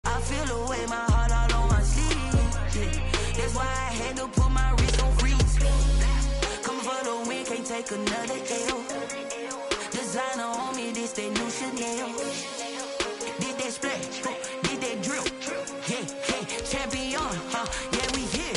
I feel the way, my heart all on my sleeve. Yeah. That's why I had to put my wrist on freeze. Coming for the win, can't take another L. Designer on me, this that new Chanel. Did that splash, did that drill. Yeah, champion, yeah, we here.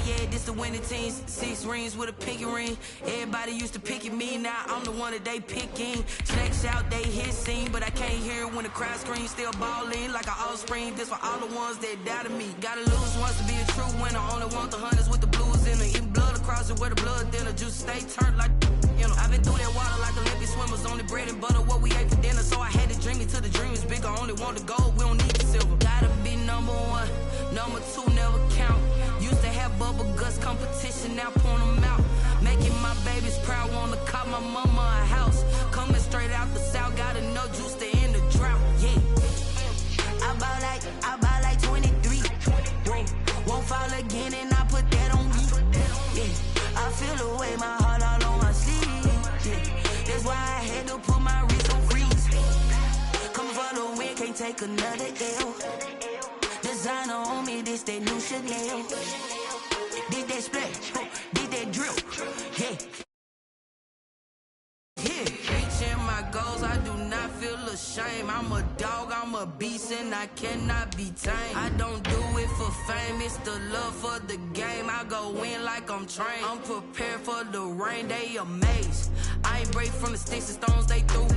Yeah, this the winning team. 6 rings with a pinky ring. Everybody used to pick at me, now I'm the one that they picking. Snakes out, they hit scene, but I can't hear it when the crowd screams. Still balling like an offspring. This for all the ones that doubted me. Gotta lose once to be a true winner. Only want the hunters with the blues in it. Eating blood across it where the blood thinner. Juice stay turned like, you know. I've been through that water like Olympic swimmers. Only bread and butter, what we ate for dinner. So I had to dream it till the dream is bigger. Only want the gold, we don't need the silver. Gotta be number 1, number 2 never count. Used to have bubble guts competition, now point them out. Making my babies proud, wanna cop my mama a house. Coming straight out the south, got enough juice to end the drought. Yeah, I buy like 23. Won't fall again, and I put that on me. Yeah, I feel the way, my heart all on my sleeve. Yeah, that's why I had to put my wrist on freeze. Coming for the win, can't take another L. Designer on me, this that new Chanel. Did that splash, did that drill. Yeah. Reaching my goals, I do not feel ashamed. I'm a dog, I'm a beast, and I cannot be tamed. I don't do it for fame, it's the love for the game. I go in like I'm trained. I'm prepared for the rain, they amazed. I ain't break from the sticks and stones they threw.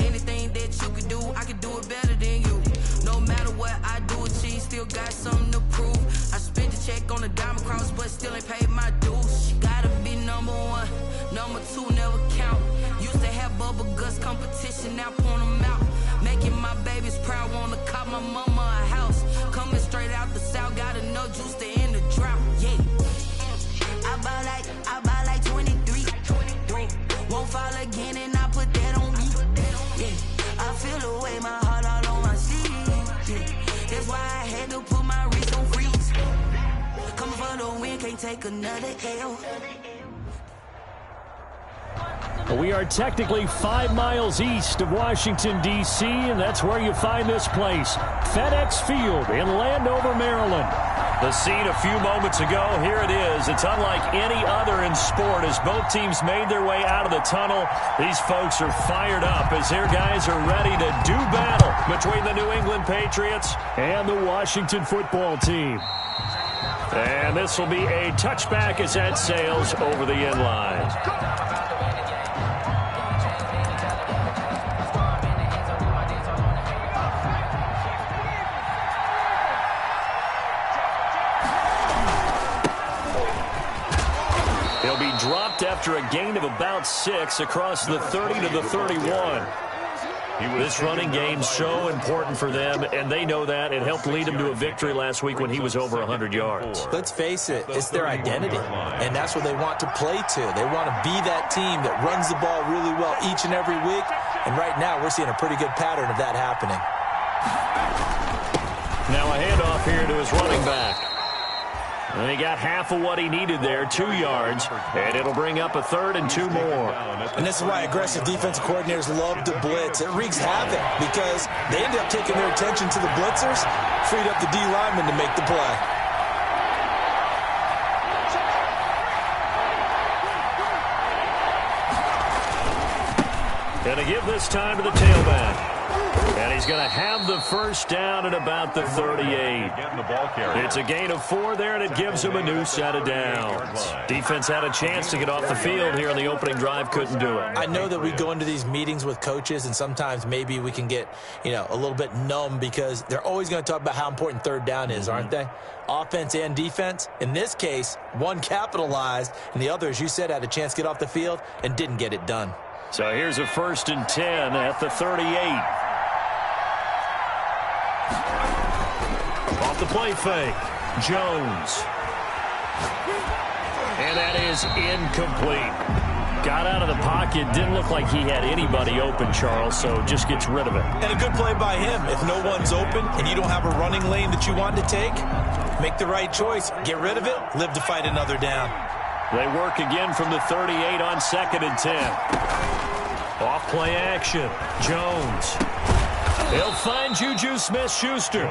Anything that you could do, I could do it better than you. No matter what I do, achieve, still got something to prove. I spent the check on the diamond cross, but still ain't paid my dues. Gotta be number 1, number 2 never count. Used to have bubble guts competition, now point them out. Making my babies proud, wanna cop my mama a house. Coming straight out the south, got enough juice to end the drought. Yeah, I buy like 23. Won't fall again, and I put that on me. Yeah, I feel the way, my heart all on my sleeve. Yeah, that's why I had to put my wrist on freeze. Coming for the win, can't take another L. We are technically 5 miles east of Washington, D.C., and that's where you find this place, FedEx Field in Landover, Maryland. The scene a few moments ago, here it is. It's unlike any other in sport as both teams made their way out of the tunnel. These folks are fired up as their guys are ready to do battle between the New England Patriots and the Washington football team. And this will be a touchback as that sails over the end line. Dropped after a gain of about 6 across the 30 to the 31. This running game so important for them, and they know that. It helped lead them to a victory last week when he was over 100 yards. Let's face it, it's their identity, and that's what they want to play to. They want to be that team that runs the ball really well each and every week, and right now we're seeing a pretty good pattern of that happening. Now a handoff here to his running back. And he got half of what he needed there, 2 yards, and it'll bring up a 3rd and 2 more. And this is why aggressive defensive coordinators love to blitz. It wreaks havoc because they ended up taking their attention to the blitzers, freed up the D lineman to make the play. Going to give this time to the tailback. And he's going to have the first down at about the 38. It's a gain of 4 there, and it gives him a new set of downs. Defense had a chance to get off the field here on the opening drive, couldn't do it. I know that we go into these meetings with coaches, and sometimes maybe we can get, a little bit numb because they're always going to talk about how important 3rd down is, aren't they? Offense and defense. In this case, one capitalized, and the other, as you said, had a chance to get off the field and didn't get it done. So here's a 1st and 10 at the 38. Off the play fake, Jones. And that is incomplete. Got out of the pocket. Didn't look like he had anybody open, Charles, so just gets rid of it. And a good play by him. If no one's open and you don't have a running lane that you want to take, make the right choice. Get rid of it. Live to fight another down. They work again from the 38 on 2nd and 10. Off play action. Jones. He'll find Juju Smith-Schuster.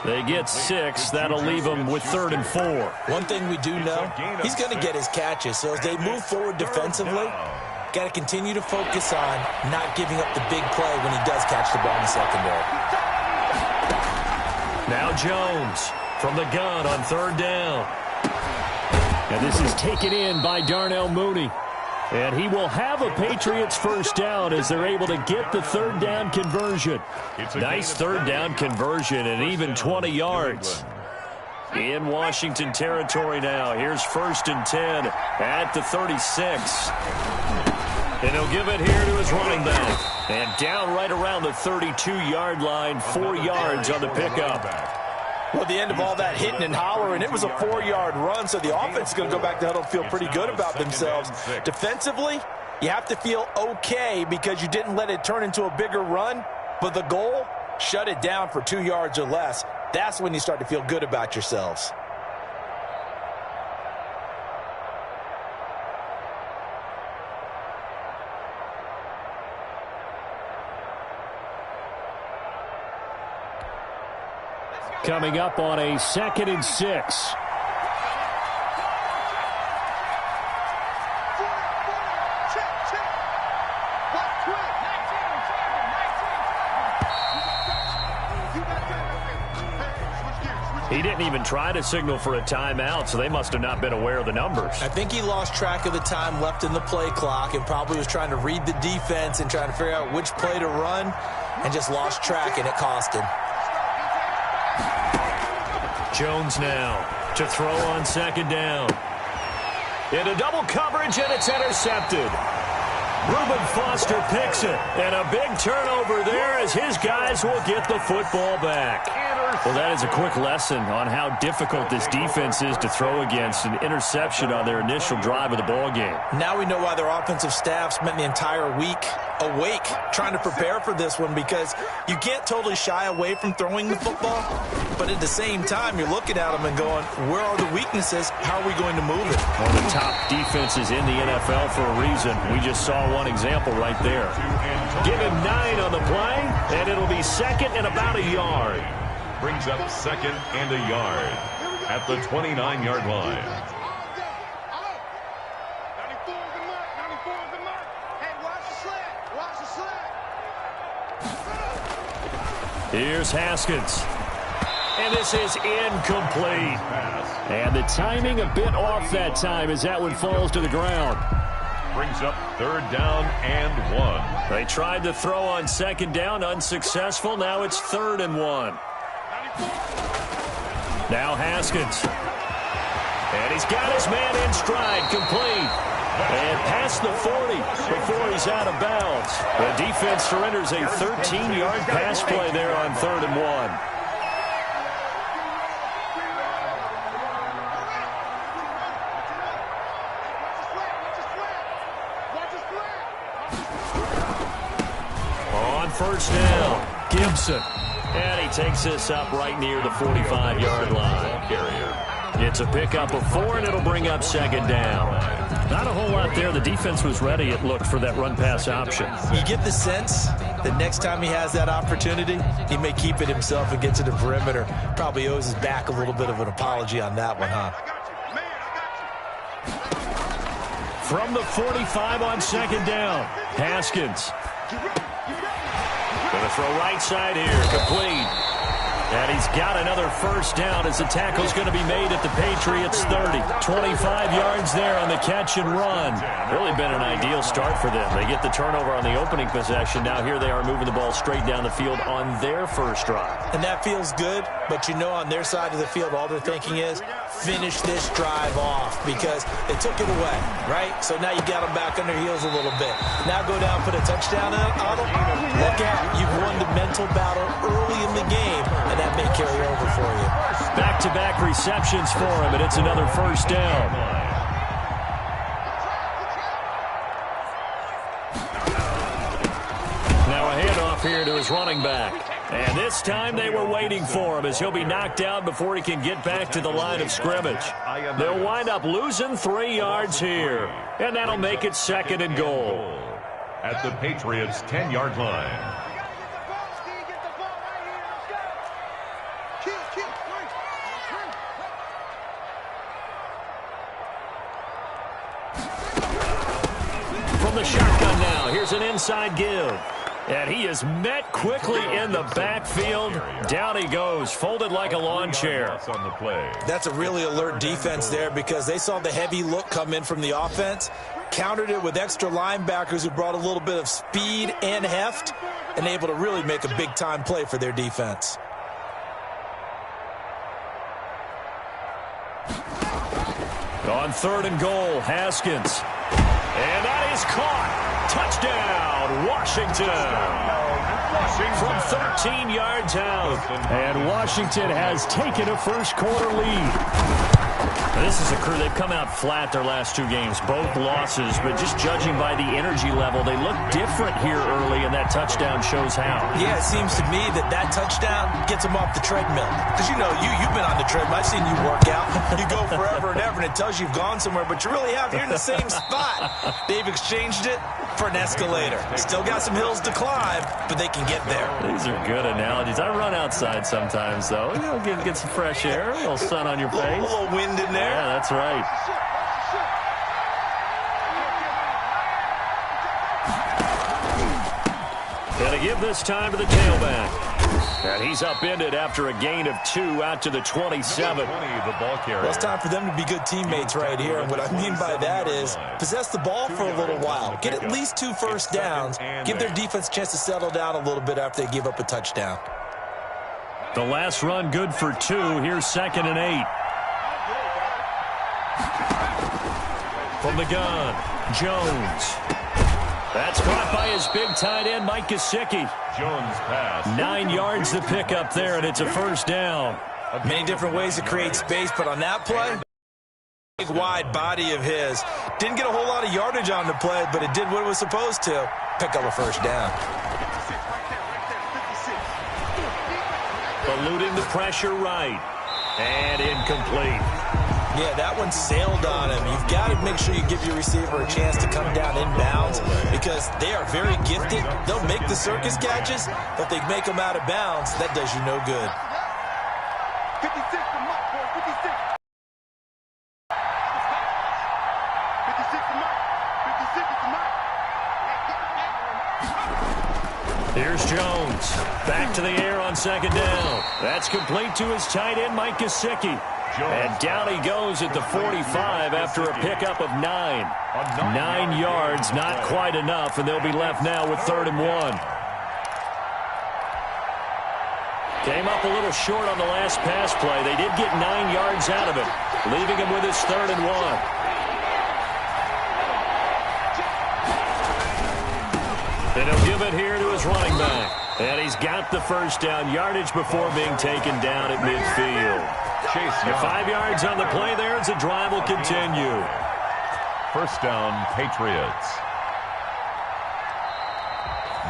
They get 6. That'll leave them with 3rd and 4. One thing we do know, he's going to get his catches. So as they move forward defensively, got to continue to focus on not giving up the big play when he does catch the ball in the secondary. Now Jones from the gun on 3rd down. And this is taken in by Darnell Mooney. And he will have a Patriots first down as they're able to get the 3rd down conversion. Nice 3rd down conversion and even 20 yards. In Washington territory now. Here's 1st and 10 at the 36. And he'll give it here to his running back. And down right around the 32-yard line, 4 yards on the pickup. Well, at the end of all that hitting and hollering, it was a 4-yard run, so the offense is going to go back to huddle and feel pretty good about themselves. Defensively, you have to feel okay because you didn't let it turn into a bigger run, but the goal, shut it down for 2 yards or less. That's when you start to feel good about yourselves. Coming up on a 2nd and 6. He didn't even try to signal for a timeout, so they must have not been aware of the numbers. I think he lost track of the time left in the play clock and probably was trying to read the defense and trying to figure out which play to run and just lost track, and it cost him. Jones now to throw on 2nd down. Into double coverage, and it's intercepted. Reuben Foster picks it, and a big turnover there as his guys will get the football back. Well, that is a quick lesson on how difficult this defense is to throw against. An interception on their initial drive of the ball game. Now we know why their offensive staff spent the entire week awake trying to prepare for this one, because you can't totally shy away from throwing the football, but at the same time you're looking at them and going, where are the weaknesses? How are we going to move it? One of the top defenses in the NFL for a reason. We just saw one example right there. Give him 9 on the play, and it'll be 2nd and about a yard. Brings up 2nd and a yard at the 29-yard line. Here's Haskins. And this is incomplete. And the timing a bit off that time as that one falls to the ground. Brings up 3rd down and 1. They tried to throw on 2nd down, unsuccessful. Now it's 3rd and 1. Now Haskins. And he's got his man in stride, complete. And past the 40 before he's out of bounds. The defense surrenders a 13-yard pass play there on 3rd and 1. On 1st down, Gibson. And he takes this up right near the 45-yard line. It's a pickup of 4, and it'll bring up 2nd down. Not a whole lot there. The defense was ready, it looked, for that run-pass option. You get the sense that next time he has that opportunity, he may keep it himself and get to the perimeter. Probably owes his back a little bit of an apology on that one, huh? From the 45 on 2nd down, Haskins. Going to throw right side here, complete. And he's got another 1st down as the tackle's going to be made at the Patriots 30. 25 yards there on the catch and run. Really been an ideal start for them. They get the turnover on the opening possession. Now here they are moving the ball straight down the field on their first drive. And that feels good, but you know on their side of the field all they're thinking is finish this drive off because they took it away, right? So now you got them back on their heels a little bit. Now go down, put a touchdown on them. Look out. You've won the mental battle early in the game, and that may carry over for you. Back-to-back receptions for him, and it's another 1st down. here to his running back. And this time they were waiting for him as he'll be knocked out before he can get back to the line of scrimmage. They'll wind up losing 3 yards here. And that'll make it 2nd and goal. At the Patriots' 10-yard line. From the shotgun now, here's an inside give. And he is met quickly in the backfield. Down he goes, folded like a lawn chair. That's a really alert defense there because they saw the heavy look come in from the offense, countered it with extra linebackers who brought a little bit of speed and heft, and able to really make a big-time play for their defense. On 3rd and goal, Haskins. And that is caught. Touchdown, Washington. From 13 yards out. And Washington has taken a first-quarter lead. This is a crew. They've come out flat their last 2 games, both losses. But just judging by the energy level, they look different here early, and that touchdown shows how. Yeah, it seems to me that touchdown gets them off the treadmill. Because, you know, you've been on the treadmill. I've seen you work out. You go forever and ever, and it tells you you've gone somewhere, but you really have. You're in the same spot. They've exchanged it for an escalator. Still got some hills to climb, but they can get there. These are good analogies. I run outside sometimes, though. You know, get some fresh air, a little sun on your face. A little wind in there. Yeah, that's right. Gonna give this time to the tailback. And he's upended after a gain of 2 out to the 27. Well, it's time for them to be good teammates right here. And what I mean by that is possess the ball for a little while. Get at least 2 first downs. Give their defense a chance to settle down a little bit after they give up a touchdown. The last run good for 2. Here's 2nd and 8. From the gun, Jones. That's caught by his big tight end, Mike Gesicki. Jones pass. 9 yards to pick up there, and it's a first down. Many different ways to create space, but on that play, big wide body of his. Didn't get a whole lot of yardage on the play, but it did what it was supposed to. Pick up a first down. Eluding the pressure right. And incomplete. Yeah, that one sailed on him. You've got to make sure you give your receiver a chance to come down inbounds because they are very gifted. They'll make the circus catches, but they make them out of bounds. That does you no good. 56 to Mike, boy, 56. 56 to Mike. 56 to Mike. Here's Jones. Back to the air on 2nd down. That's complete to his tight end, Mike Gesicki. And down he goes at the 45 after a pickup of 9. 9 yards, not quite enough, and they'll be left now with 3rd and 1. Came up a little short on the last pass play. They did get 9 yards out of it, leaving him with his 3rd and 1. And he'll give it here to his running back. And he's got the first down, yardage before being taken down at midfield. 5 yards on the play there as the drive will continue. First down, Patriots.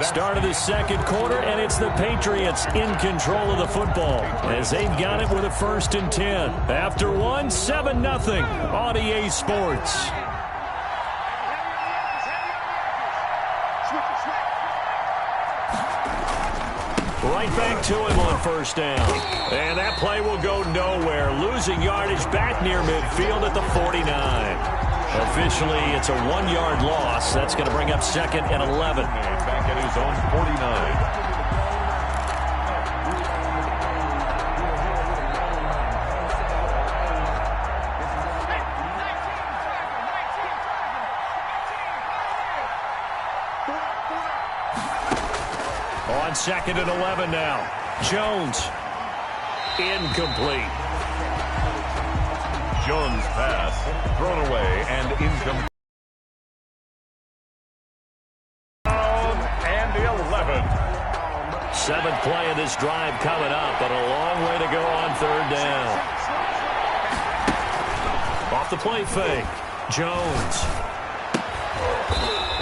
Start of the 2nd quarter, and it's the Patriots in control of the football as they've got it with a 1st and 10. After 1, 7-0 on EA Sports. Right back to him on first down. And that play will go nowhere. Losing yardage back near midfield at the 49. Officially, it's a 1-yard loss. That's going to bring up 2nd and 11. Back at his own 49. On 2nd and 11 now. Jones. Incomplete. Jones' pass thrown away and incomplete. And the 11. 7th play of this drive coming up, but a long way to go on 3rd down. Off the play fake. Jones.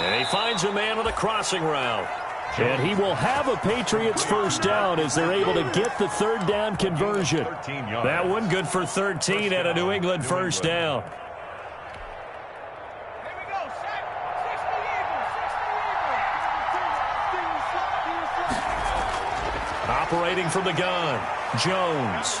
And he finds a man with a crossing route. And he will have a Patriots first down as they're able to get the third down conversion. That one good for 13 and a New England first down. Operating from the gun, Jones.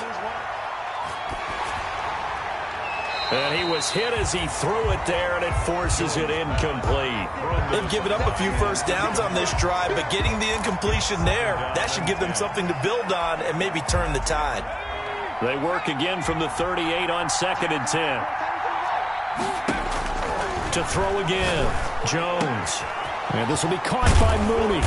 And he was hit as he threw it there, and it forces it incomplete. They've given up a few first downs on this drive, but getting the incompletion there, that should give them something to build on and maybe turn the tide. They work again from the 38 on 2nd and 10. To throw again, Jones. And this will be caught by Mooney.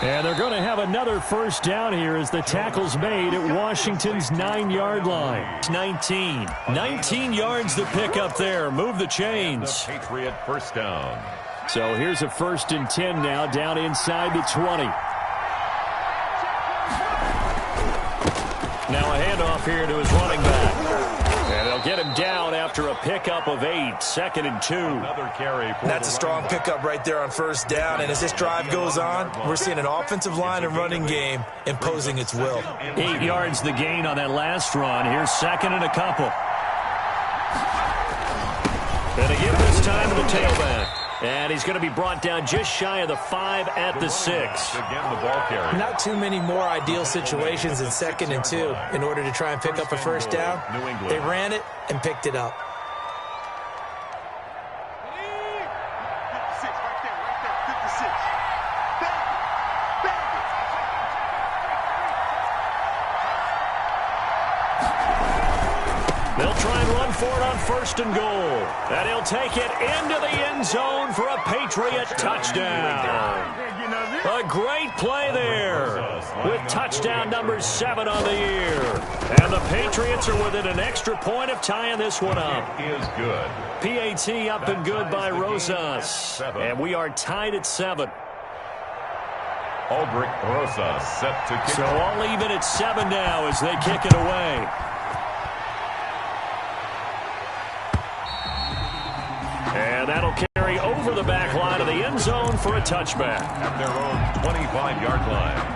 And they're going to have another first down here as the tackle's made at Washington's 9-yard line. 19 yards to pick up there. Move the chains. The Patriot first down. So here's a 1st and 10 now down inside the 20. Now a handoff here to his running back. And they'll get him down after a pickup of 8, 2nd and 2. Another carry. That's a strong pickup right there on first down. And as this drive goes on, we're seeing an offensive line and running game imposing its will. 8 yards the gain on that last run. Here's 2nd and a couple. And they give this time to the tailback. And he's going to be brought down just shy of the 5 at the 6. Again, the ball carrier. Not too many more ideal situations in 2nd and 2 in order to try and pick up a first down. They ran it and picked it up. They'll try and run for it on 1st and goal. And he'll take it into the end zone for a Patriot touchdown. A great play there with touchdown number 7 on the year. And the Patriots are within an extra point of tying this one up. Is good. PAT up and good by Rosas. And we are tied at 7. Aldrich Rosas set to kick. So all even at 7 now as they kick it away. And that'll carry over the back line of the end zone for a touchback. At their own 25-yard line.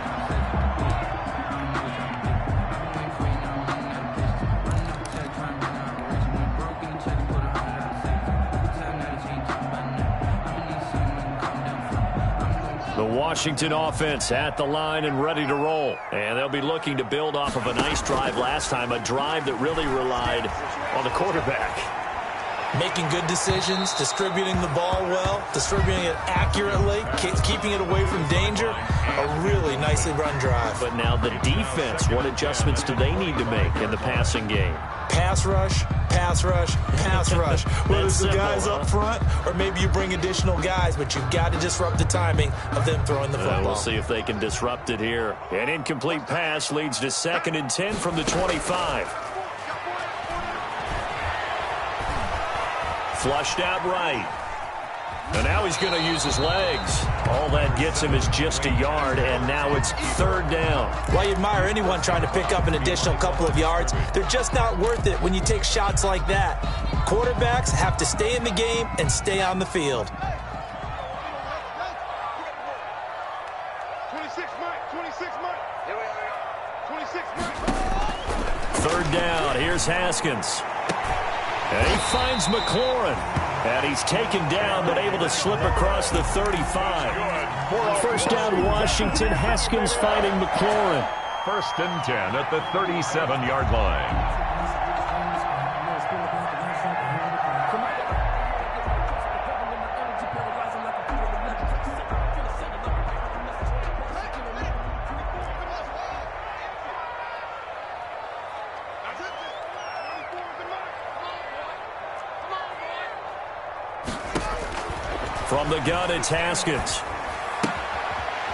The Washington offense at the line and ready to roll. And they'll be looking to build off of a nice drive last time, a drive that really relied on the quarterback. Making good decisions, distributing the ball well, distributing it accurately, keeping it away from danger. A really nicely run drive. But now the defense, what adjustments do they need to make in the passing game? Pass rush, pass rush, pass rush. Whether it's the guys up front or maybe you bring additional guys, but you've got to disrupt the timing of them throwing the football. We'll see if they can disrupt it here. An incomplete pass leads to 2nd and 10 from the 25. Flushed out right. And now he's going to use his legs. All that gets him is just a yard, and now it's 3rd down. While you admire anyone trying to pick up an additional couple of yards, they're just not worth it when you take shots like that. Quarterbacks have to stay in the game and stay on the field. 3rd down. Here's Haskins. And he finds McLaurin. And he's taken down but able to slip across the 35. 1st down Washington. Haskins finding McLaurin. 1st and 10 at the 37-yard line. From the gun, it's Haskins.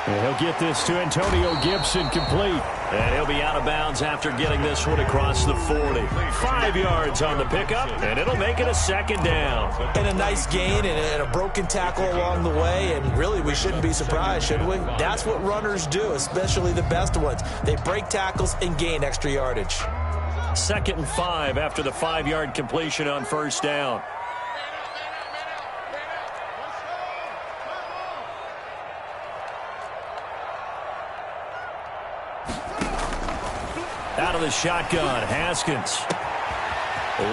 And he'll get this to Antonio Gibson complete. And he'll be out of bounds after getting this one across the 40. 5 yards on the pickup, and it'll make it a 2nd down. And a nice gain and a broken tackle along the way, and really we shouldn't be surprised, should we? That's what runners do, especially the best ones. They break tackles and gain extra yardage. 2nd and 5 after the 5-yard completion on 1st down. Out of the shotgun, Haskins.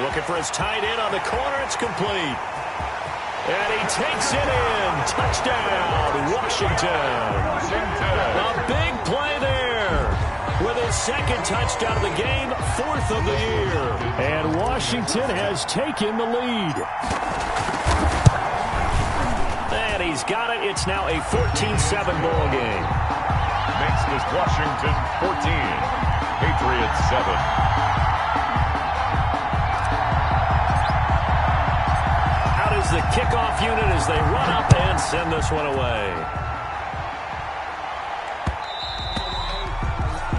Looking for his tight end on the corner. It's complete. And he takes it in. Touchdown, Washington. A big play there. With his second touchdown of the game, 4th of the year. And Washington has taken the lead. And he's got it. It's now a 14-7 ball game. Next is Washington 14, Patriots 7. Out is the kickoff unit as they run up and send this one away.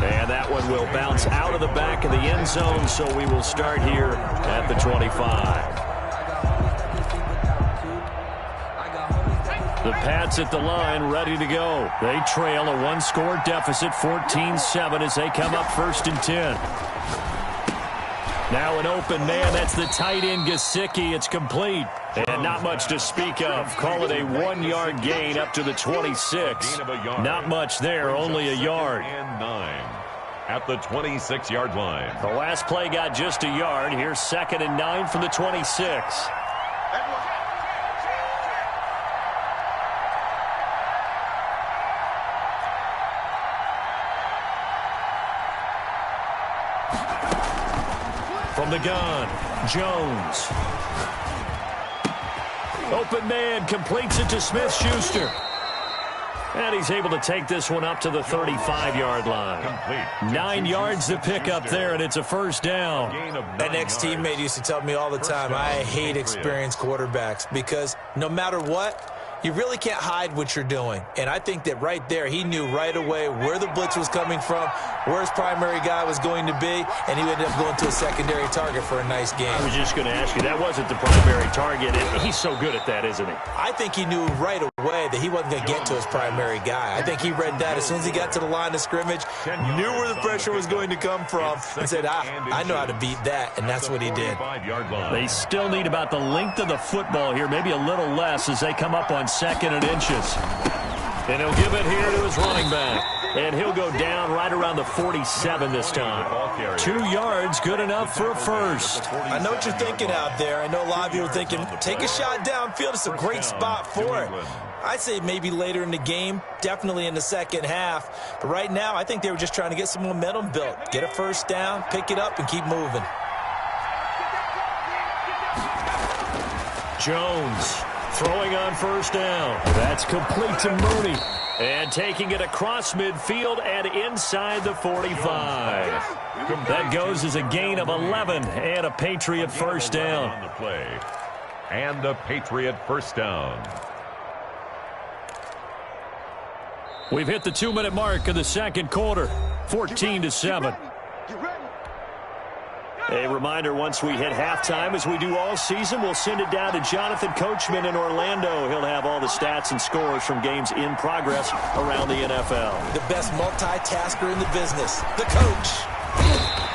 And that one will bounce out of the back of the end zone, so we will start here at the 25. The Pats at the line, ready to go. They trail a one-score deficit, 14-7, as they come up 1st and 10. Now an open man, that's the tight end, Gesicki. It's complete. And not much to speak of. Call it a 1-yard gain up to the 26. Not much there, only a yard. And 9 at the 26-yard line. The last play got just a yard. Here's 2nd and 9 from the 26. From the gun, Jones. Open man, completes it to Smith-Schuster. And he's able to take this one up to the 35-yard line. 9 yards to pick up there, and it's a 1st down. An ex-teammate used to tell me all the time, I hate experienced quarterbacks because no matter what, you really can't hide what you're doing. And I think that right there, he knew right away where the blitz was coming from, where his primary guy was going to be, and he ended up going to a secondary target for a nice game. I was just going to ask you, that wasn't the primary target, and he's so good at that, isn't he? I think he knew right away that he wasn't going to get to his primary guy. I think he read that as soon as he got to the line of scrimmage, knew where the pressure was going to come from, and said, I know how to beat that, and that's what he did. They still need about the length of the football here, maybe a little less as they come up on 2nd and inches. And he'll give it here to his running back. And he'll go down right around the 47 this time. 2 yards, good enough for a 1st. I know what you're thinking out there. I know a lot of you are thinking, take a shot downfield. It's a great spot for it. I'd say maybe later in the game, definitely in the second half. But right now, I think they were just trying to get some momentum built. Get a 1st down, pick it up, and keep moving. Jones throwing on 1st down. That's complete to Mooney. And taking it across midfield and inside the 45. That goes as a gain of 11 and a Patriot 1st down. On the play. And a Patriot 1st down. We've hit the 2-minute mark of the 2nd quarter. 14-7. A reminder, once we hit halftime, as we do all season, we'll send it down to Jonathan Coachman in Orlando. He'll have all the stats and scores from games in progress around the NFL. The best multitasker in the business, the coach.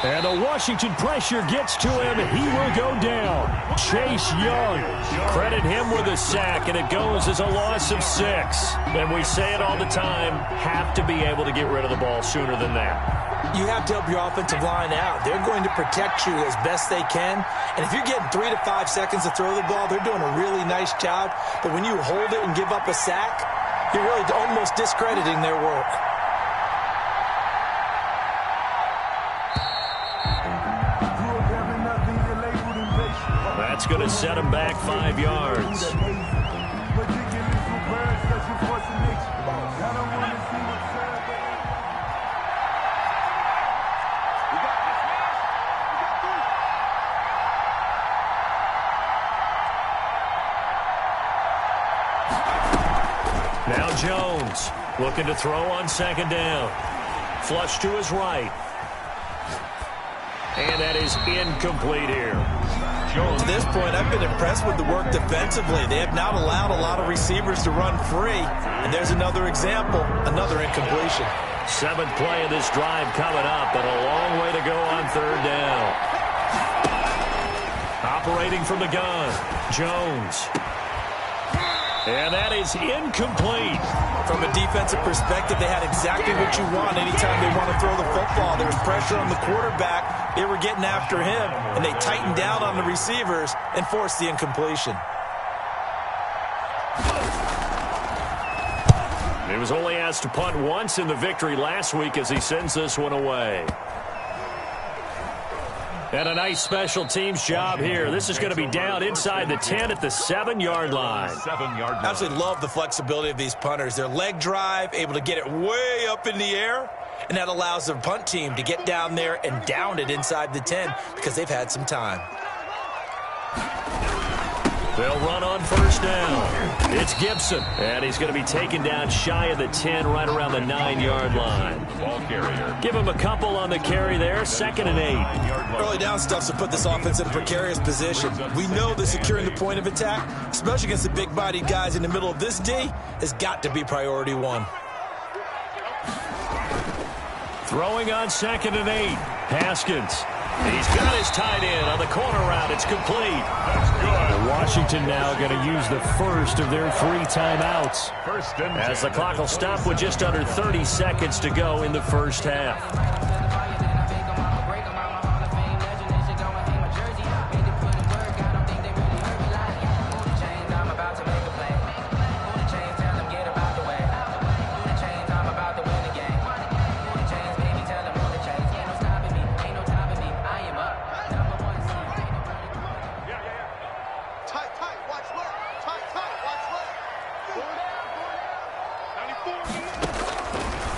And the Washington pressure gets to him. He will go down. Chase Young. Credit him with a sack, and it goes as a loss of 6. And we say it all the time, have to be able to get rid of the ball sooner than that. You have to help your offensive line out. They're going to protect you as best they can. And if you're getting 3 to 5 seconds to throw the ball, they're doing a really nice job. But when you hold it and give up a sack, you're really almost discrediting their work. That's going to set him back 5 yards. Now Jones looking to throw on 2nd down. Flush to his right. And that is incomplete here. To this point, I've been impressed with the work defensively. They have not allowed a lot of receivers to run free. And there's another example, another incompletion. 7th play of this drive coming up, but a long way to go on 3rd down. Operating from the gun, Jones. And that is incomplete. From a defensive perspective, they had exactly what you want anytime they want to throw the football. There was pressure on the quarterback. They were getting after him, and they tightened down on the receivers and forced the incompletion. He was only asked to punt once in the victory last week as he sends this one away. And a nice special teams job here. This is going to be down inside the 10 at the 7-yard line. 7-yard line. Absolutely love the flexibility of these punters. Their leg drive, able to get it way up in the air, and that allows the punt team to get down there and down it inside the 10 because they've had some time. They'll run on first down. It's Gibson, and he's going to be taken down shy of the 10, right around the 9-yard line. Ball carrier. Give him a couple on the carry there, 2nd and 8. Early down stuff to put this offense in a precarious position. We know that securing the point of attack, especially against the big-bodied guys in the middle of this D, has got to be priority 1. Throwing on 2nd and 8. Haskins. He's got his tight end on the corner route. It's complete. That's good. Washington now going to use the first of their 3 timeouts. First and 10. As the clock will stop with just under 30 seconds to go in the first half.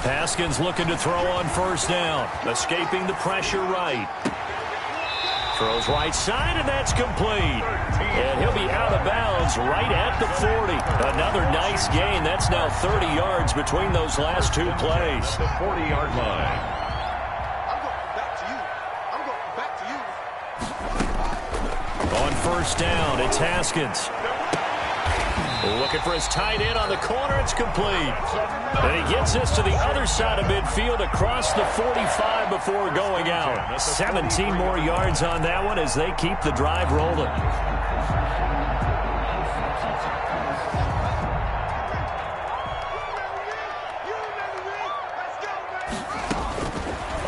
Haskins looking to throw on first down. Escaping the pressure right. Throws right side, and that's complete. And he'll be out of bounds right at the 40. Another nice gain. That's now 30 yards between those last 2 plays. The 40-yard line. On first down, it's Haskins. Looking for his tight end on the corner. It's complete. And he gets this to the other side of midfield across the 45 before going out. 17 more yards on that one as they keep the drive rolling.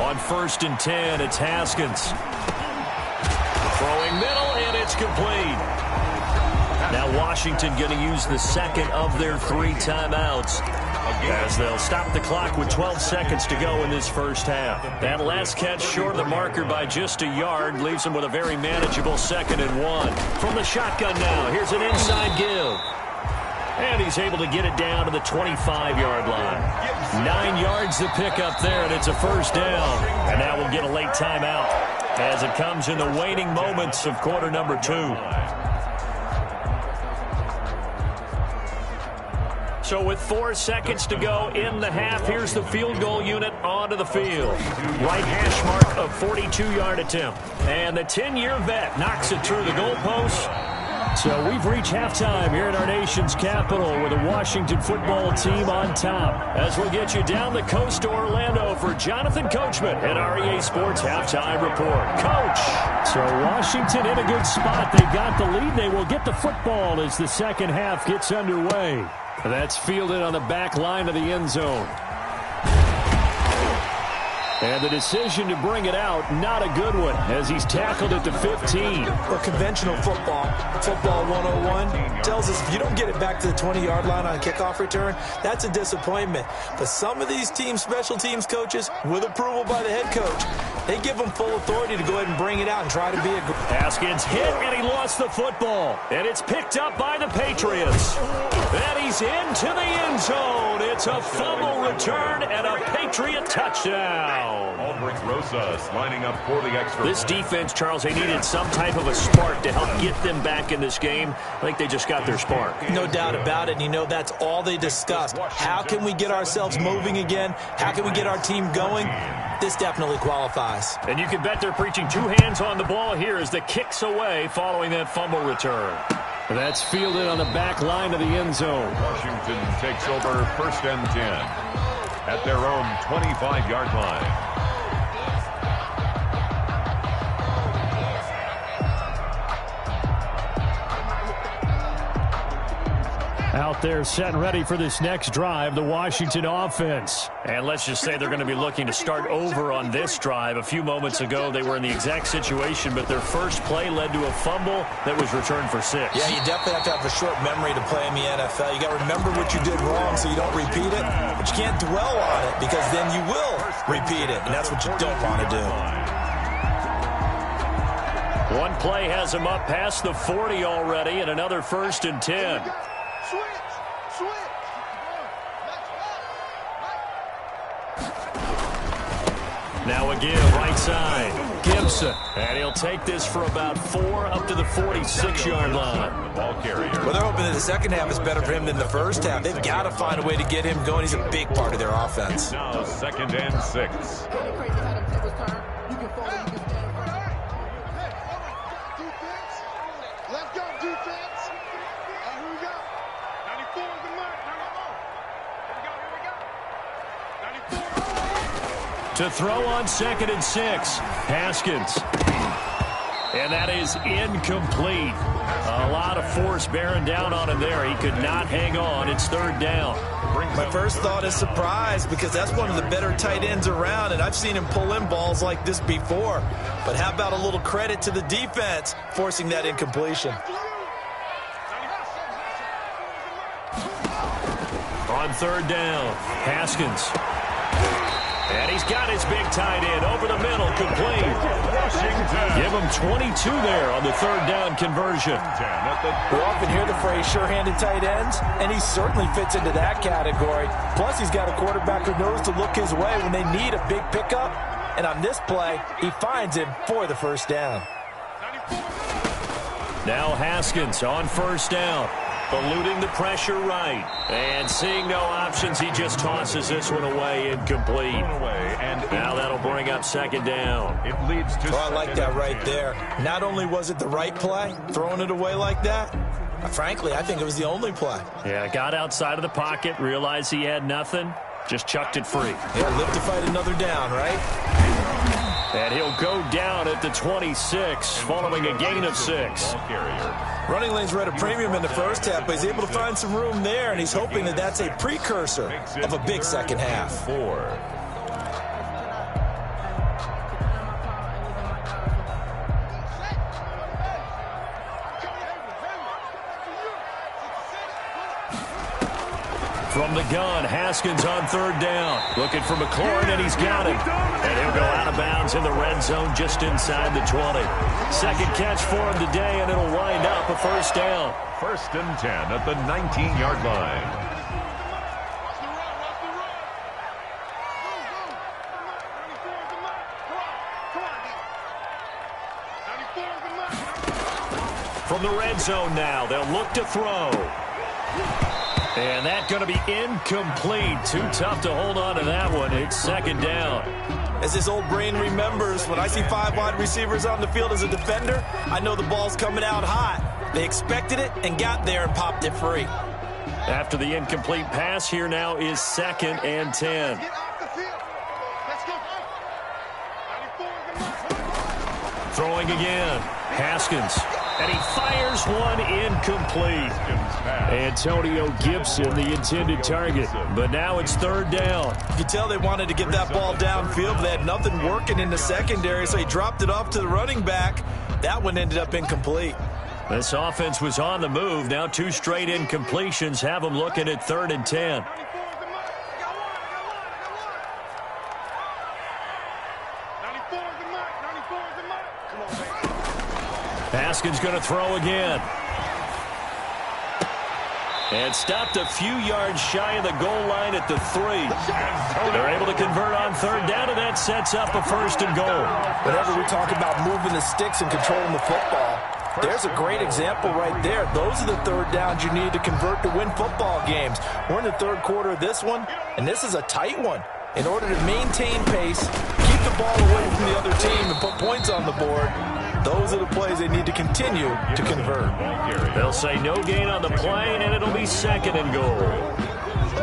On 1st and 10, it's Haskins. Throwing middle, and it's complete. Now Washington going to use the 2nd of their 3 timeouts as they'll stop the clock with 12 seconds to go in this first half. That last catch short of the marker by just a yard leaves them with a very manageable 2nd and 1. From the shotgun now, here's an inside give. And he's able to get it down to the 25-yard line. 9 yards to pick up there, and it's a first down. And now we'll get a late timeout as it comes in the waning moments of quarter number 2. So with 4 seconds to go in the half, here's the field goal unit onto the field. Right hash mark of 42-yard attempt. And the 10-year vet knocks it through the goalpost. So we've reached halftime here in our nation's capital with the Washington football team on top. As we'll get you down the coast to Orlando for Jonathan Coachman at REA Sports Halftime Report. Coach! So Washington in a good spot. They've got the lead. They will get the football as the second half gets underway. That's fielded on the back line of the end zone. And the decision to bring it out, not a good one, as he's tackled at the 15. Well, conventional football 101, tells us if you don't get it back to the 20-yard line on a kickoff return, that's a disappointment. But some of these teams, special teams coaches, with approval by the head coach, they give them full authority to go ahead and bring it out and try to be aggressive. Haskins hit, and he lost the football. And it's picked up by the Patriots. And he's into the end zone. It's a fumble return and a Patriot touchdown. Aldrich Rosas lining up for the extra This defense, Charles, they needed some type of a spark to help get them back in this game. I think they just got their spark. No doubt about it. And you know, that's all they discussed. How can we get ourselves moving again? How can we get our team going? This definitely qualifies. And you can bet they're preaching 2 hands on the ball here as the kick's away following that fumble return. That's fielded on the back line of the end zone. Washington takes over 1st and 10 at their own 25-yard line. Out there set and ready for this next drive, the Washington offense. And let's just say they're going to be looking to start over on this drive. A few moments ago, they were in the exact situation, but their first play led to a fumble that was returned for 6. Yeah, you definitely have to have a short memory to play in the NFL. You got to remember what you did wrong so you don't repeat it, but you can't dwell on it because then you will repeat it, and that's what you don't want to do. One play has him up past the 40 already, and another 1st and 10. Now again, right side, Gibson. And he'll take this for about 4 up to the 46-yard line. Ball carrier. Well, they're hoping that the second half is better for him than the first half. They've got to find a way to get him going. He's a big part of their offense. Now 2nd and 6. Let's go, defense. Here we go. 94 is the mark. Here we go. 94. To throw on 2nd and 6, Haskins. And that is incomplete. A lot of force bearing down on him there. He could not hang on. It's 3rd down. My first thought is surprise because that's one of the better tight ends around, and I've seen him pull in balls like this before. But how about a little credit to the defense forcing that incompletion? On 3rd down, Haskins. And he's got his big tight end over the middle, complete. Give him 22 there on the 3rd down conversion. We often hear the phrase sure-handed tight ends, and he certainly fits into that category. Plus, he's got a quarterback who knows to look his way when they need a big pickup. And on this play, he finds him for the 1st down. Now Haskins on 1st down. Eluding the pressure right. And seeing no options, he just tosses this one away, incomplete. And now that'll bring up 2nd down. It leads to. I like that right there. Not only was it the right play, throwing it away like that, frankly, I think it was the only play. Yeah, got outside of the pocket, realized he had nothing, just chucked it free. Yeah, live to fight another down, right? And he'll go down at the 26, following a gain of 6. Running lanes were at a premium in the first half, but he's able to find some room there, and he's hoping that that's a precursor of a big second half. 4. From the gun, Haskins on 3rd down. Looking for McLaurin, and he's got him. And he'll go out of bounds in the red zone just inside the 20. Second catch for him today, and it'll wind up a 1st down. 1st and 10 at the 19-yard line. From the red zone now, they'll look to throw. And that's going to be incomplete. Too tough to hold on to that one. It's 2nd down. As his old brain remembers, when I see 5 wide receivers on the field as a defender, I know the ball's coming out hot. They expected it and got there and popped it free. After the incomplete pass, here now is 2nd and 10. Throwing again. Haskins. And he fires one incomplete. Antonio Gibson, the intended target. But now it's 3rd down. You can tell they wanted to get that ball downfield, but they had nothing working in the secondary, so he dropped it off to the running back. That one ended up incomplete. This offense was on the move. Now 2 straight incompletions have them looking at 3rd and 10. Haskins going to throw again. And stopped a few yards shy of the goal line at the 3. They're able to convert on 3rd down, and that sets up a 1st and goal. Whenever we talk about moving the sticks and controlling the football, there's a great example right there. Those are the 3rd downs you need to convert to win football games. We're in the 3rd quarter of this one, and this is a tight one. In order to maintain pace, keep the ball away from the other team, and put points on the board, those are the plays they need to continue to convert. They'll say no gain on the play, and it'll be 2nd and goal.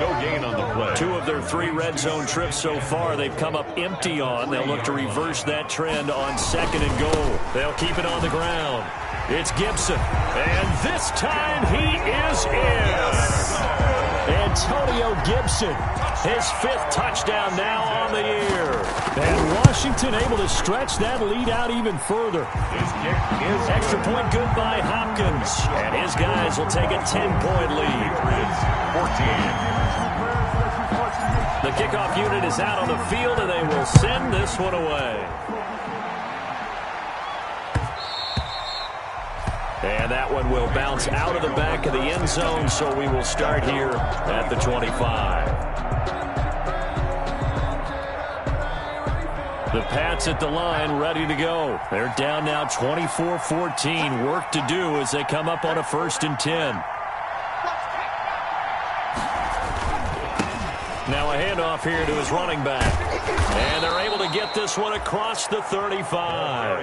No gain on the play. 2 of their 3 red zone trips so far they've come up empty on. They'll look to reverse that trend on 2nd and goal. They'll keep it on the ground. It's Gibson, and this time he is in. Antonio Gibson. His 5th touchdown now on the year. And Washington able to stretch that lead out even further. Extra point good by Hopkins. And his guys will take a 10-point lead. 14. The kickoff unit is out on the field, and they will send this one away. And that one will bounce out of the back of the end zone, so we will start here at the 25. The Pats at the line, ready to go. They're down now 24-14. Work to do as they come up on a 1st and 10. Now a handoff here to his running back. And they're able to get this one across the 35.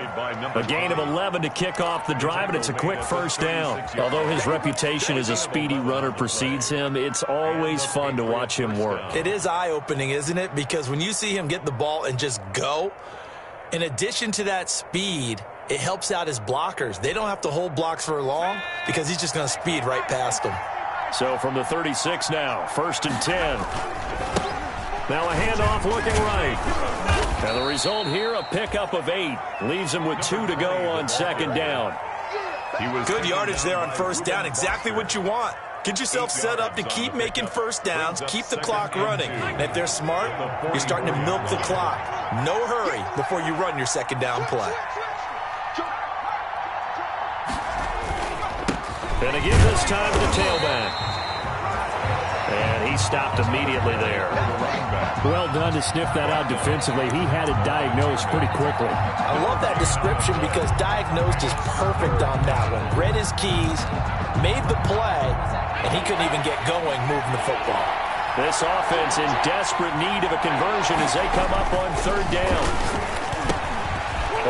A gain of 11 to kick off the drive, and it's a quick 1st down. Although his reputation as a speedy runner precedes him, it's always fun to watch him work. It is eye-opening, isn't it? Because when you see him get the ball and just go, in addition to that speed, it helps out his blockers. They don't have to hold blocks for long because he's just going to speed right past them. So from the 36 now, 1st and 10. Now a handoff looking right. And the result here, a pickup of 8. Leaves him with 2 to go on 2nd down. Good yardage there on 1st down. Exactly what you want. Get yourself set up to keep making 1st downs, keep the clock running. And if they're smart, you're starting to milk the clock. No hurry before you run your 2nd down play. And again this time to the tailback. And he stopped immediately there. Well done to sniff that out defensively. He had it diagnosed pretty quickly. I love that description because diagnosed is perfect on that one. Read his keys, made the play, and he couldn't even get going moving the football. This offense in desperate need of a conversion as they come up on 3rd down.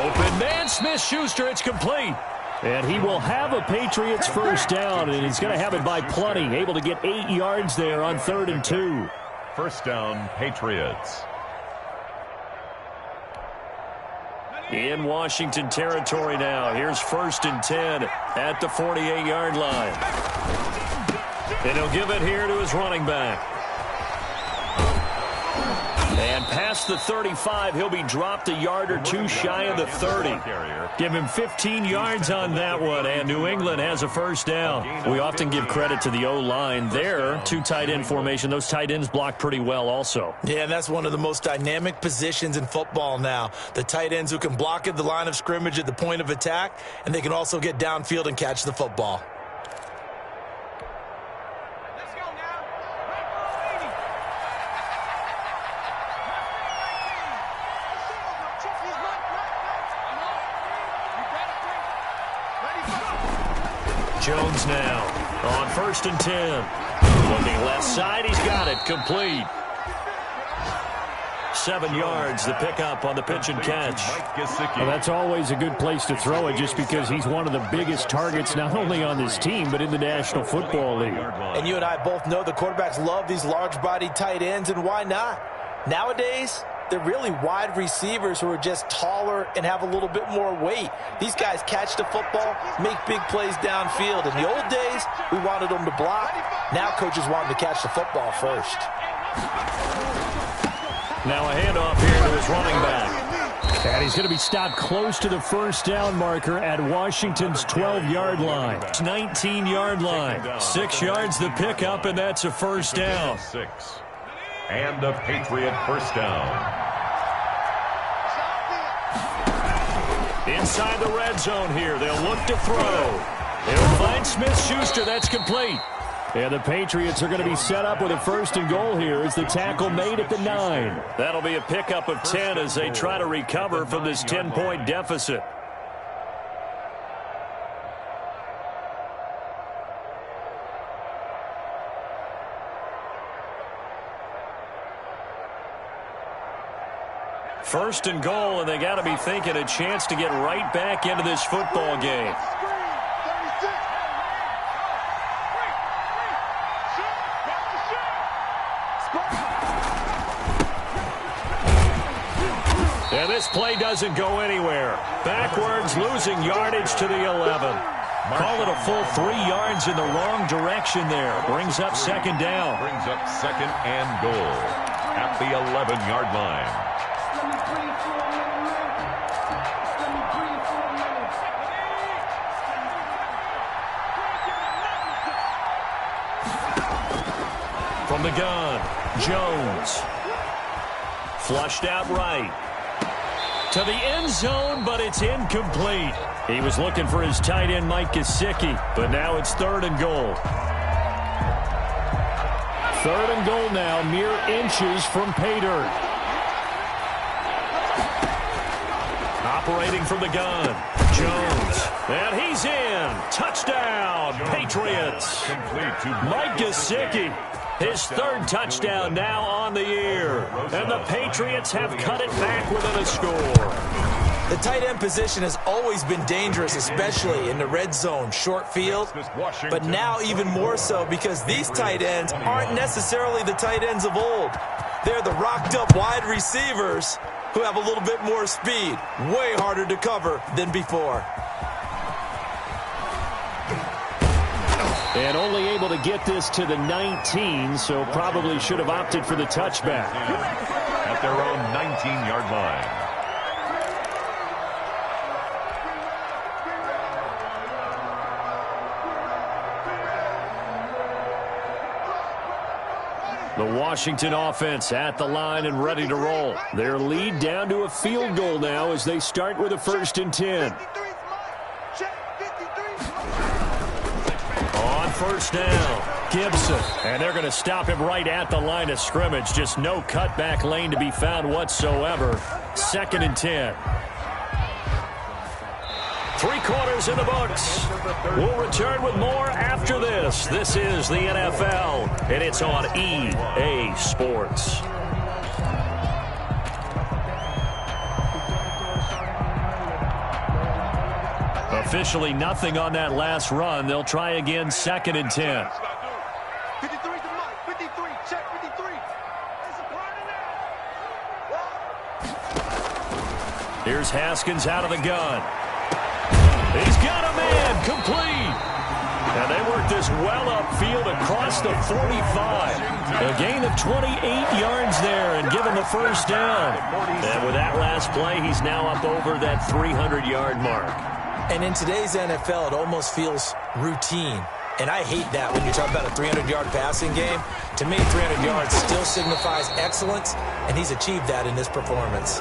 Open man, Smith-Schuster, it's complete. And he will have a Patriots 1st down, and he's going to have it by plenty. Able to get 8 yards there on 3rd and 2. 1st down, Patriots. In Washington territory now. Here's 1st and 10 at the 48-yard line. And he'll give it here to his running back. And past the 35, he'll be dropped a yard or 2 shy of the 30. Give him 15 yards on that one, and New England has a 1st down. We often give credit to the O-line there. 2 tight end formation. Those tight ends block pretty well also. Yeah, and that's one of the most dynamic positions in football now. The tight ends who can block at the line of scrimmage at the point of attack, and they can also get downfield and catch the football. Jones now on 1st and 10. Looking left side, he's got it. Complete. 7 yards, the pickup on the pitch and catch. Well, that's always a good place to throw it just because he's one of the biggest targets not only on this team but in the National Football League. And you and I both know the quarterbacks love these large-bodied tight ends, and why not? Nowadays, they're really wide receivers who are just taller and have a little bit more weight. These guys catch the football, make big plays downfield. In the old days, we wanted them to block. Now coaches want them to catch the football first. Now a handoff here to his running back. And he's going to be stopped close to the 1st down marker at Washington's 12-yard line. 19-yard line. 6 yards the pickup, and that's a 1st down. 6. And a Patriot 1st down. Inside the red zone here. They'll look to throw. They'll find Smith-Schuster. That's complete. And the Patriots are going to be set up with a 1st and goal here as the tackle made at the 9. That'll be a pickup of 10 as they try to recover from this 10-point deficit. First and goal, and they got to be thinking a chance to get right back into this football game. And this play doesn't go anywhere. Backwards, losing yardage to the 11. Call it a full 3 yards in the wrong direction there. Brings up second down. Brings up second and goal at the 11-yard line. From the gun, Jones. Flushed out right. To the end zone, but it's incomplete. He was looking for his tight end, Mike Gesicki, but now it's 3rd and goal. 3rd and goal now, mere inches from pay dirt. Operating from the gun, Jones. And he's in. Touchdown, Patriots. Mike Gesicki. His 3rd touchdown now on the year. And the Patriots have cut it back within a score. The tight end position has always been dangerous, especially in the red zone, short field. But now even more so because these tight ends aren't necessarily the tight ends of old. They're the rocked-up wide receivers who have a little bit more speed. Way harder to cover than before. And only able to get this to the 19, so probably should have opted for the touchback. At their own 19-yard line. The Washington offense at the line and ready to roll. Their lead down to a field goal now as they start with a 1st and 10. On 1st down, Gibson. And they're going to stop him right at the line of scrimmage. Just no cutback lane to be found whatsoever. 2nd and 10. 3 quarters in the books. We'll return with more after this. This is the NFL, and it's on EA Sports. Officially nothing on that last run. They'll try again, 2nd and 10. 53's the mark. 53. Check 53. Here's Haskins out of the gun. He's got a man, complete. And they work this well upfield across the 45. A gain of 28 yards there and given the 1st down. And with that last play, he's now up over that 300-yard mark. And in today's NFL, it almost feels routine. And I hate that when you talk about a 300-yard passing game. To me, 300 yards still signifies excellence, and he's achieved that in this performance.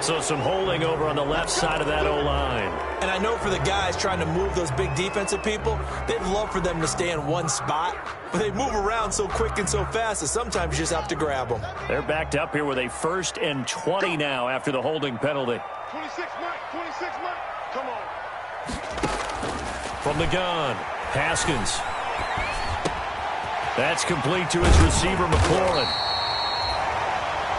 So some holding over on the left side of that O-line. And I know for the guys trying to move those big defensive people, they'd love for them to stay in one spot, but they move around so quick and so fast that sometimes you just have to grab them. They're backed up here with a 1st and 20 now after the holding penalty. 26 Mike. 26 Mike. Come on. From the gun, Haskins. That's complete to his receiver, McLaurin.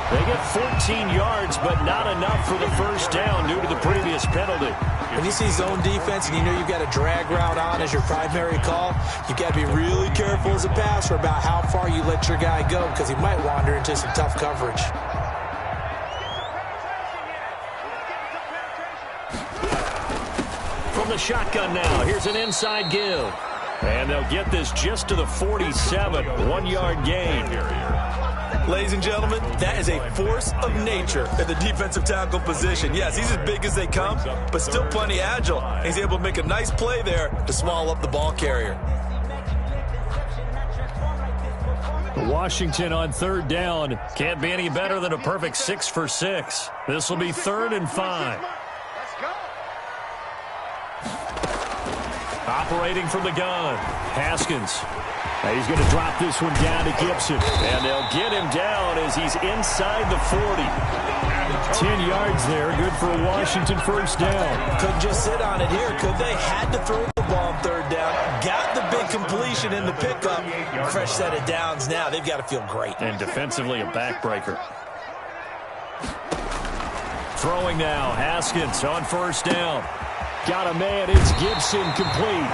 They get 14 yards, but not enough for the 1st down due to the previous penalty. When you see zone defense and you know you've got a drag route on as your primary call, you've got to be really careful as a passer about how far you let your guy go because he might wander into some tough coverage. From the shotgun now, here's an inside give. And they'll get this just to the 47, 1-yard gain. Ladies and gentlemen, that is a force of nature at the defensive tackle position. Yes, he's as big as they come, but still plenty agile. He's able to make a nice play there to swallow up the ball carrier. Washington on 3rd down. Can't be any better than a perfect 6 for 6. This will be 3rd and 5. Let's go. Operating from the gun, Haskins. He's going to drop this one down to Gibson. And they'll get him down as he's inside the 40. 10 yards there, good for a Washington 1st down. Couldn't just sit on it here, could they? Had to throw the ball on 3rd down. Got the big completion in the pickup. Fresh set of downs now. They've got to feel great. And defensively a backbreaker. Throwing now, Haskins on 1st down. Got a man, it's Gibson, complete.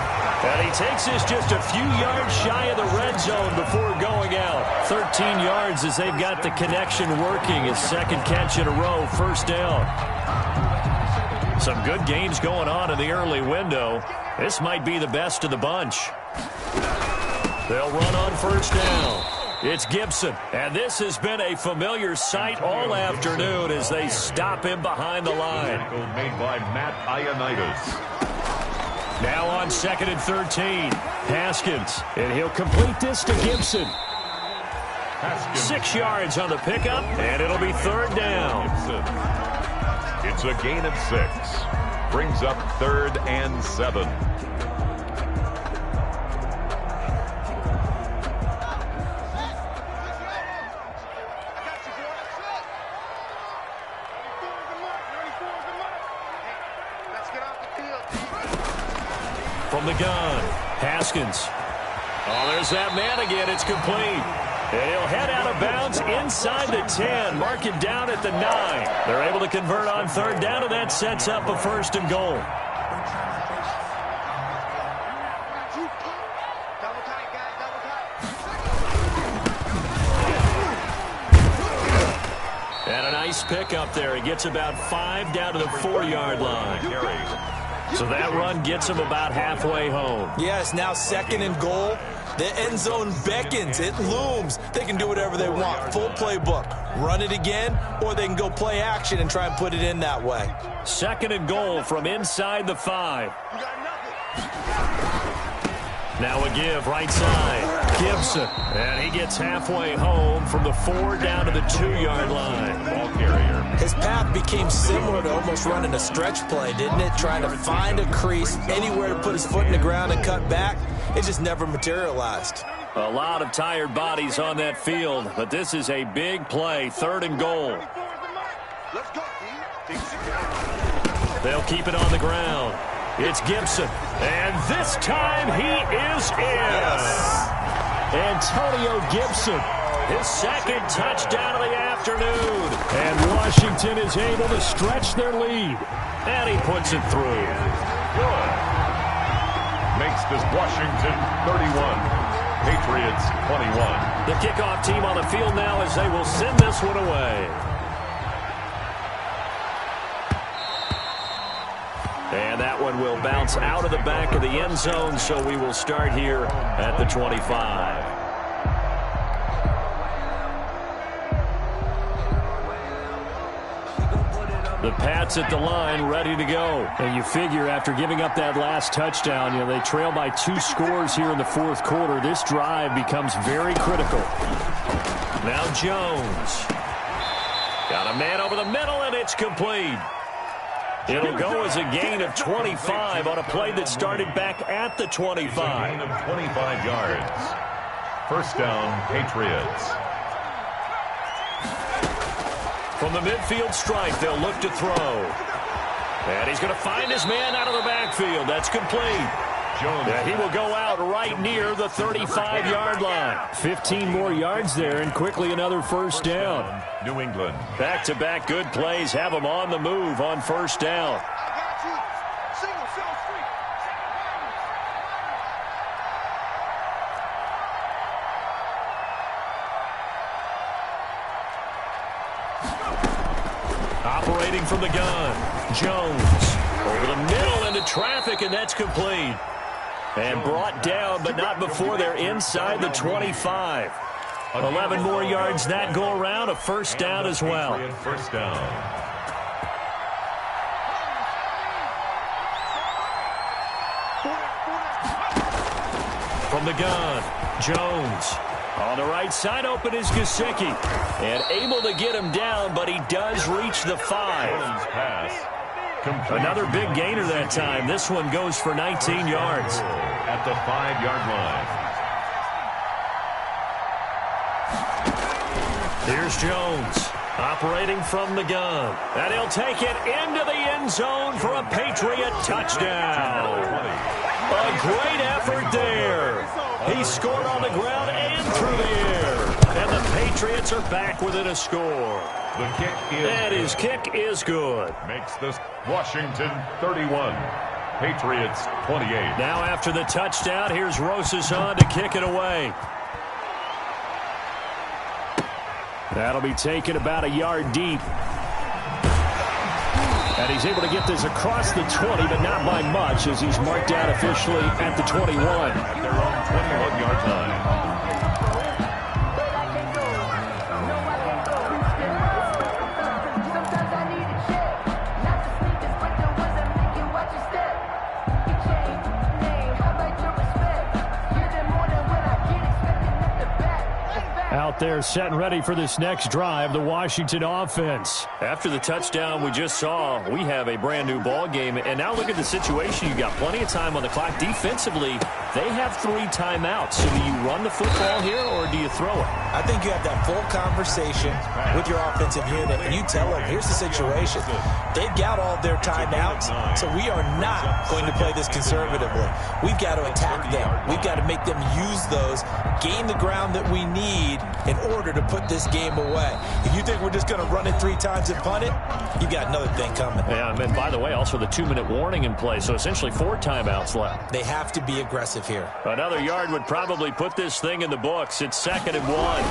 And he takes this just a few yards shy of the red zone before going out. 13 yards as they've got the connection working. His 2nd catch in a row, 1st down. Some good games going on in the early window. This might be the best of the bunch. They'll run on first down. It's Gibson, and this has been a familiar sight all afternoon as they stop him behind the line. Made by Matt Ioannidis. Now on 2nd and 13, Haskins, and he'll complete this to Gibson. 6 yards on the pickup, and it'll be 3rd down. It's a gain of 6. Brings up 3rd and 7. From the gun, Haskins. Oh, there's that man again. It's complete. And he'll head out of bounds inside the 10. Mark it down at the 9. They're able to convert on 3rd down, and that sets up a 1st and goal. And a nice pick up there. He gets about 5 down to the 4-yard line. So that run gets him about halfway home. Yes, now 2nd and goal. The end zone beckons. It looms. They can do whatever they want. Full playbook. Run it again, or they can go play action and try and put it in that way. 2nd and goal from inside the 5. Now a give right side. Gibson. And he gets halfway home from the 4 down to the 2-yard line. Ball carrier. His path became similar to almost running a stretch play, didn't it? Trying to find a crease, anywhere to put his foot in the ground and cut back. It just never materialized. A lot of tired bodies on that field, but this is a big play. 3rd and goal. They'll keep it on the ground. It's Gibson, and this time he is in. Antonio Gibson, his 2nd touchdown of the afternoon. And Washington is able to stretch their lead. And he puts it through. Good. Makes this Washington 31, Patriots 21. The kickoff team on the field now as they will send this one away. And that one will bounce out of the back of the end zone, so we will start here at the 25. The Pats at the line, ready to go. And you figure after giving up that last touchdown, they trail by 2 scores here in the 4th quarter. This drive becomes very critical. Now Jones. Got a man over the middle, and it's complete. It'll go as a gain of 25 on a play that started back at the 25. It's a gain of 25 yards. 1st down, Patriots. From the midfield stripe, they'll look to throw. And he's going to find his man out of the backfield. That's complete. Jones. And he will go out right near the 35-yard line. 15 more yards there, and quickly another 1st down. New England. Back-to-back good plays have them on the move on 1st down. Operating from the gun, Jones over the middle into traffic, and that's complete. And brought down, but not before they're inside the 25. 11 more yards that go around, a 1st down as well. 1st down. From the gun, Jones. On the right side, open is Gesicki. And able to get him down, but he does reach the 5. Pass. Another big gainer that time. This one goes for 19 yards. At the 5-yard line. Here's Jones operating from the gun. And he'll take it into the end zone for a Patriot touchdown. A great effort there. He scored on the ground and through the air. And the Patriots are back within a score. The kick is And his kick is good. Makes this Washington 31, Patriots 28. Now after the touchdown, here's Rosas on to kick it away. That'll be taken about a yard deep. And he's able to get this across the 20, but not by much, as he's marked down officially at the 21. At their own 21-yard line. Out there set and ready for this next drive, the Washington offense. After the touchdown we just saw, we have a brand new ball game. And now look at the situation. You got plenty of time on the clock. Defensively, they have 3 timeouts. So do you run the football here or do you throw it? I think you have that full conversation with your offensive unit, and you tell them, here's the situation. They've got all their timeouts, so we are not going to play this conservatively. We've got to attack them. We've got to make them use those, gain the ground that we need in order to put this game away. If you think we're just going to run it 3 times and punt it, you got another thing coming. Yeah, and by the way, also the 2-minute warning in play, so essentially 4 timeouts left. They have to be aggressive here. Another yard would probably put this thing in the books. It's 2nd and 1.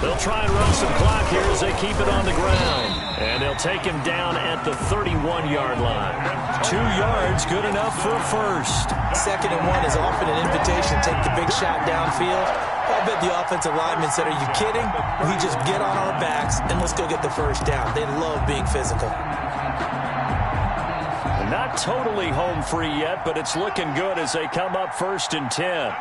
They'll try and run some clock here as they keep it on the ground. And they'll take him down at the 31-yard line. 2 yards, good enough for a first. 2nd and 1 is often an invitation to take the big shot downfield. I bet the offensive lineman said, are you kidding? We just get on our backs and let's go get the first down. They love being physical. Not totally home free yet, but it's looking good as they come up 1st and 10.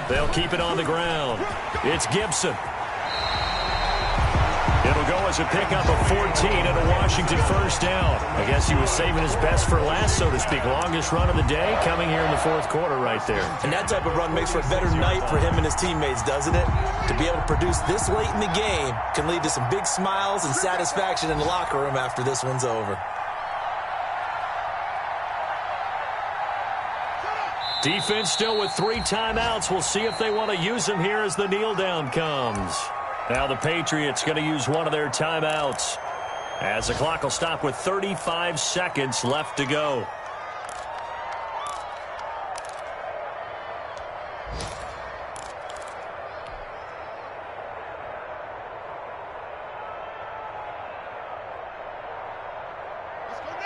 They'll keep it on the ground. It's Gibson. It'll go as a pickup of 14 and a Washington first down. I guess he was saving his best for last, so to speak. Longest run of the day coming here in the 4th quarter right there. And that type of run makes for a better night for him and his teammates, doesn't it? To be able to produce this late in the game can lead to some big smiles and satisfaction in the locker room after this one's over. Defense still with 3 timeouts. We'll see if they want to use them here as the kneel down comes. Now the Patriots going to use one of their timeouts as the clock will stop with 35 seconds left to go.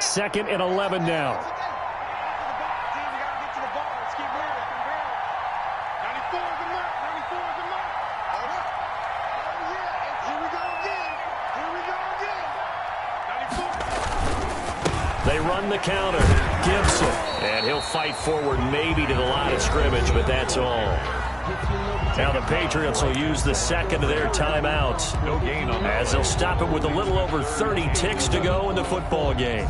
Second and 11 now. They run the counter. Gibson. And he'll fight forward maybe to the line of scrimmage, but that's all. Now the Patriots will use the 2nd of their timeouts. No gain on that. As they'll stop it with a little over 30 ticks to go in the football game.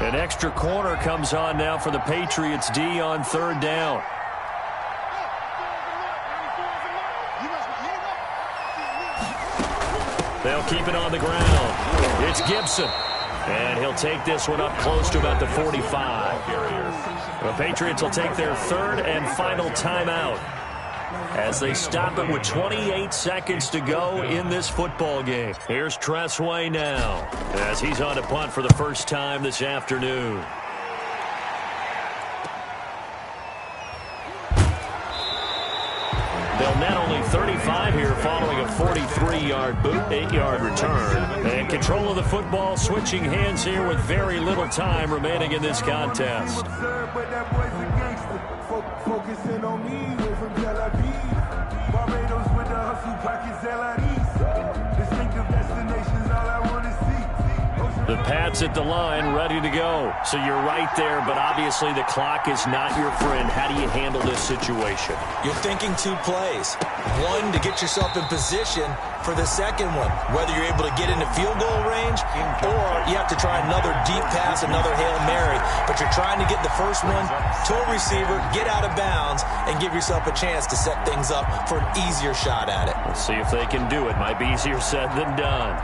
An extra corner comes on now for the Patriots D on 3rd down. They'll keep it on the ground. It's Gibson. And he'll take this one up close to about the 45. The Patriots will take their 3rd and final timeout as they stop it with 28 seconds to go in this football game. Here's Tressway now as he's on to punt for the first time this afternoon. They'll net only 35 here following a 43-yard boot, 8-yard return. And control of the football switching hands here with very little time remaining in this contest. Focusing on me, way from Tel Aviv. Barbados with the hustle pockets, distinctive destinations, all I want to see. The Pats at the line, ready to go. So you're right there, but obviously the clock is not your friend. How do you handle this situation? You're thinking 2 plays. One, to get yourself in position for the second one, whether you're able to get into field goal range or you have to try another deep pass, another Hail Mary. But you're trying to get the first one to a receiver, get out of bounds, and give yourself a chance to set things up for an easier shot at it. Let's see if they can do it. Might be easier said than done.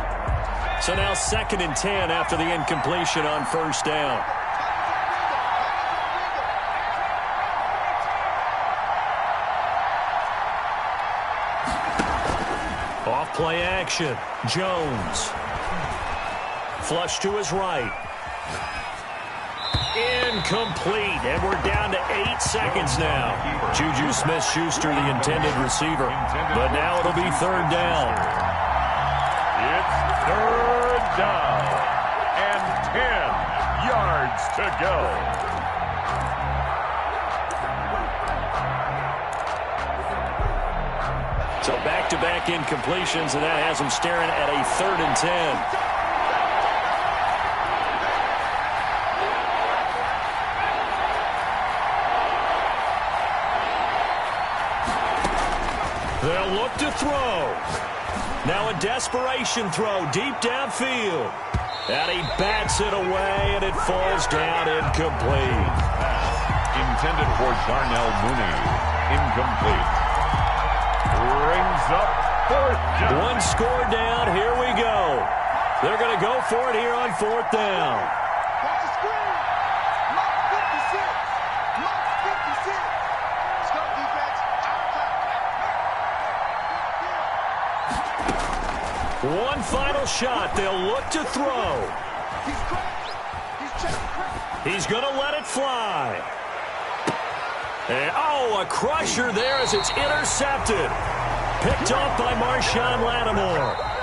So now 2nd and 10 after the incompletion on 1st down. Play action. Jones. Flush to his right. Incomplete, and we're down to 8 seconds now. Juju Smith-Schuster, the intended receiver, but now it'll be third down. It's third down and 10 yards to go. So back-to-back incompletions, and that has them staring at a 3rd and 10. They'll look to throw. Now a desperation throw deep downfield. And he bats it away, and it falls down incomplete. Pass intended for Darnell Mooney. Incomplete. Rings up 4th down. One score down. Here we go. They're going to go for it here on 4th down. Watch the screen. Mark 56. Mark 56. Stop defense. One final shot. They'll look to throw. He's cracked. He's checking cracked. He's going to let it fly. And, a crusher there as it's intercepted. Picked off by Marshawn Lattimore.